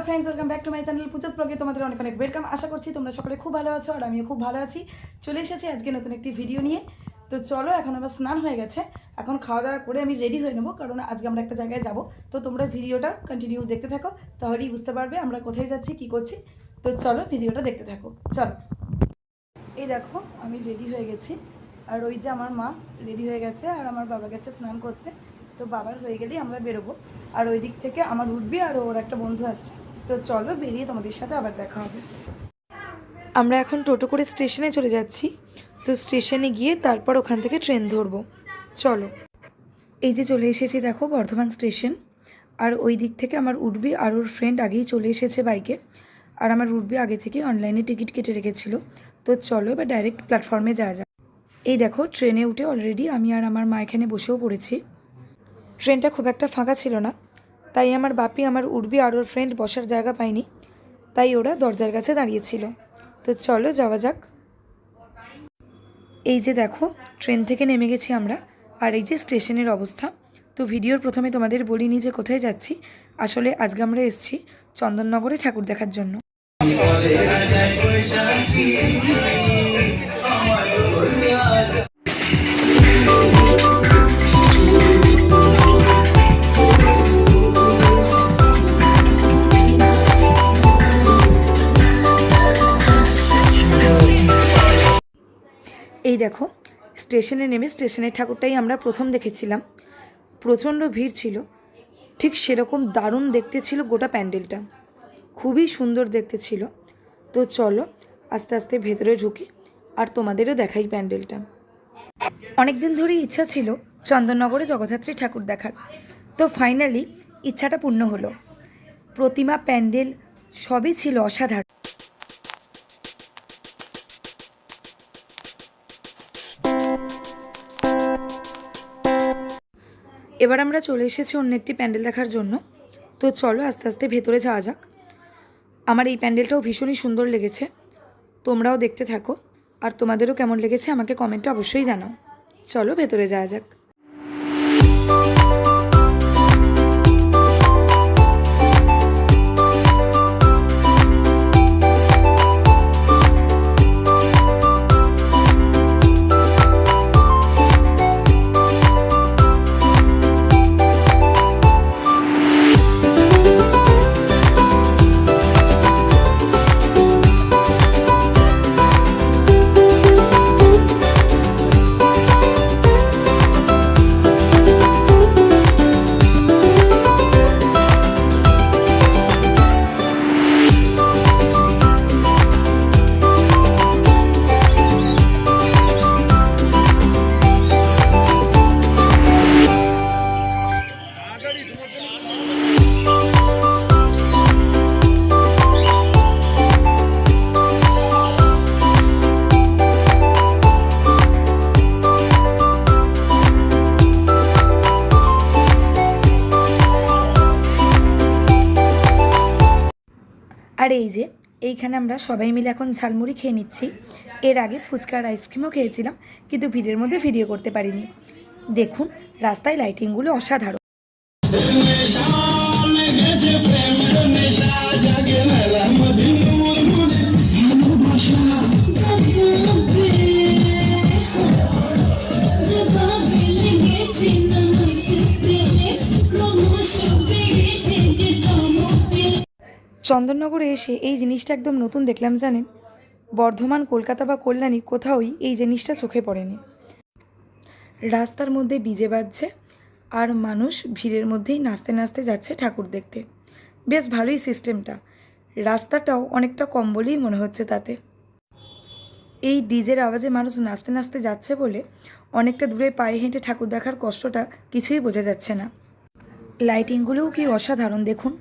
Friends welcome back to my channel Pooja's ब्लगे तुम्हारे अनेक अनेक वेलकम। आशा करছি তোমরা সকলে খুব ভালো আছো আর আমিও খুব ভালো আছি। চলে এসেছি আজকে নতুন একটি ভিডিও নিয়ে। তো চলো এখন আমার স্নান হয়ে গেছে, এখন খাওয়া দাওয়া করে আমি রেডি হয়ে নেবো, কারণ আজকে আমরা একটা জায়গায় যাব। তো তোমরা ভিডিওটা কন্টিনিউ দেখতে থাকো, তাহলেই বুঝতে পারবে আমরা কোথায় যাচ্ছি কী করছি। তো চলো ভিডিওটা দেখতে থাকো। চলো, এই দেখো আমি রেডি হয়ে গেছি, আর ওই যে আমার মা রেডি হয়ে গেছে আর আমার বাবা গেছে স্নান করতে। তো বাবার হয়ে গেলেই আমরা বেরোবো, আর ওই দিক থেকে আমার উঠবি আর ওর একটা বন্ধু আসছে। তো চলো বেরিয়ে তোমাদের সাথে আবার দেখা হবে। আমরা এখন টোটো করে স্টেশনে চলে যাচ্ছি। তো স্টেশনে গিয়ে তারপর ওখান থেকে ট্রেন ধরবো। চলো, এই যে চলে এসেছি দেখো বর্ধমান স্টেশন। আর ওই দিক থেকে আমার উঠবি আর ওর ফ্রেন্ড আগেই চলে এসেছে বাইকে, আর আমার উঠবি আগে থেকে অনলাইনে টিকিট কেটে রেখেছিল। তো চলো এবার ডাইরেক্ট প্ল্যাটফর্মে যাওয়া যায়। এই দেখো ট্রেনে উঠে অলরেডি আমি আর আমার মা এখানে বসেও পড়েছি। ট্রেনটা খুব একটা ফাঁকা ছিল না, তাই আমার বাপি আমার উঠবি আর ওর ফ্রেন্ড বসার জায়গা পায়নি, তাই ওরা দরজার কাছে দাঁড়িয়েছিল। তো চলো যাওয়া যাক। এই যে দেখো ট্রেন থেকে নেমে গেছি আমরা, আর এই যে স্টেশনের অবস্থা। তো ভিডিওর প্রথমে তোমাদের বলিনি যে কোথায় যাচ্ছি। আসলে আজকে আমরা এসেছি চন্দননগরে ঠাকুর দেখার জন্য। এই দেখো স্টেশনে নেমে স্টেশনের ঠাকুরটাই আমরা প্রথম দেখেছিলাম। প্রচণ্ড ভিড় ছিল, ঠিক সেরকম দারুণ দেখতে ছিল গোটা প্যান্ডেলটা, খুবই সুন্দর দেখতে ছিল। তো চলো আস্তে আস্তে ভেতরে ঢুকি আর তোমাদেরও দেখাই প্যান্ডেলটা। অনেক দিন ধরেই ইচ্ছা ছিল চন্দননগরে জগদ্ধাত্রী ঠাকুর দেখার, তো ফাইনালি ইচ্ছাটা পূর্ণ হলো। প্রতিমা, প্যান্ডেল সবই ছিল অসাধারণ। এবার আমরা চলে এসেছি অন্য একটি প্যান্ডেল দেখার জন্য। তো চলো আস্তে আস্তে ভেতরে যাওয়া যাক। আমার এই প্যান্ডেলটাও ভীষণই সুন্দর লেগেছে, তোমরাও দেখতে থাকো, আর তোমাদেরও কেমন লেগেছে আমাকে কমেন্টে অবশ্যই জানাও। চলো ভেতরে যাওয়া যাক। আর এই যে এইখানে আমরা সবাই মিলে এখন ঝালমুড়ি খেয়ে নিচ্ছি। এর আগে ফুচকা আর আইসক্রিমও খেয়েছিলাম, কিন্তু ভিড়ের মধ্যে ভিডিও করতে পারিনি। দেখুন রাস্তায় লাইটিংগুলো অসাধারণ। চন্দননগরে এসে এই জিনিসটা একদম নতুন দেখলাম জানেন। বর্ধমান, কলকাতা বা কল্যাণী কোথাওই এই জিনিসটা চোখে পড়েনি। রাস্তার মধ্যে ডিজে বাজছে আর মানুষ ভিড়ের মধ্যেই নাচতে নাচতে যাচ্ছে ঠাকুর দেখতে। বেশ ভালোই সিস্টেমটা, রাস্তাটাও অনেকটা কম বলেই মনে হচ্ছে তাতে। এই ডিজের আওয়াজে মানুষ নাচতে নাচতে যাচ্ছে বলে অনেকটা দূরে পায়ে হেঁটে ঠাকুর দেখার কষ্টটা কিছুই বোঝা যাচ্ছে না। লাইটিংগুলোও কি অসাধারণ দেখুন।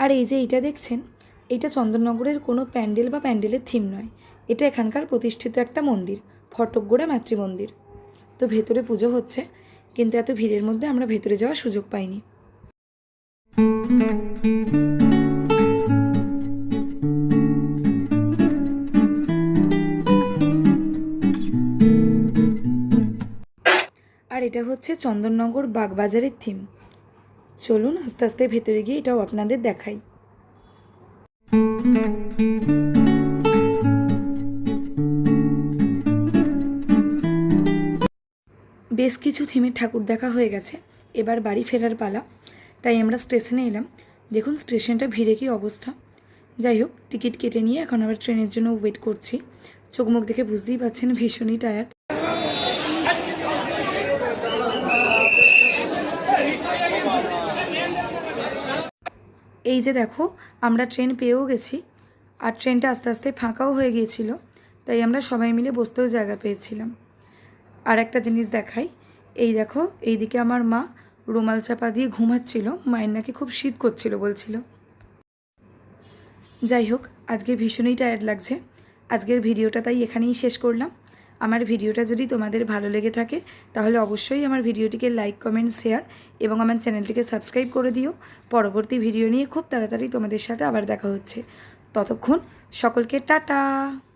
আর এই যে এটা দেখছেন, এটা চন্দননগরের কোনো প্যান্ডেল বা প্যান্ডেলের থিম নয়, এটা এখানকার প্রতিষ্ঠিত একটা মন্দির, ফটকগোড়া মাতৃমন্দির। তো ভেতরে পুজো হচ্ছে, কিন্তু এত ভিড়ের মধ্যে আমরা ভেতরে যাওয়ার সুযোগ পাইনি। আর এটা হচ্ছে চন্দননগর বাগবাজারের থিম। চলুন আস্তে আস্তে ভেতরে গিয়ে এটাও আপনাদের দেখাই। বেশ কিছু থিমের ঠাকুর দেখা হয়ে গেছে, এবার বাড়ি ফেরার পালা। তাই আমরা স্টেশনে এলাম। দেখুন স্টেশনটা ভিড়ে কী অবস্থা। যাই হোক, টিকিট কেটে নিয়ে এখন আবার ট্রেনের জন্য ওয়েট করছি। চোখ মুখ দেখে বুঝতেই পারছেন ভীষণই টায়ার্ড। এই যে দেখো, আমরা ট্রেন পেয়েও গেছি, আর ট্রেনটা আস্তে আস্তে ফাঁকাও হয়ে গিয়েছিল, তাই আমরা সবাই মিলে বসতেও জায়গা পেয়েছিলাম। আর একটা জিনিস দেখাই, এই দেখো, এইদিকে আমার মা রুমাল চাপা দিয়ে ঘুমাচ্ছিল, মায়ের নাকি খুব শীত করছিল বলছিল। যাই হোক, আজকে ভীষণই টায়ার্ড লাগছে। আজকের ভিডিওটা তাই এখানেই শেষ করলাম। আমার ভিডিওটা যদি তোমাদের ভালো লেগে থাকে তাহলে অবশ্যই আমার ভিডিওটিকে লাইক, কমেন্ট, শেয়ার এবং আমার চ্যানেলটিকে সাবস্ক্রাইব করে দিও। পরবর্তী ভিডিও নিয়ে খুব তাড়াতাড়ি তোমাদের সাথে আবার দেখা হচ্ছে। ততক্ষণ সকলকে টাটা।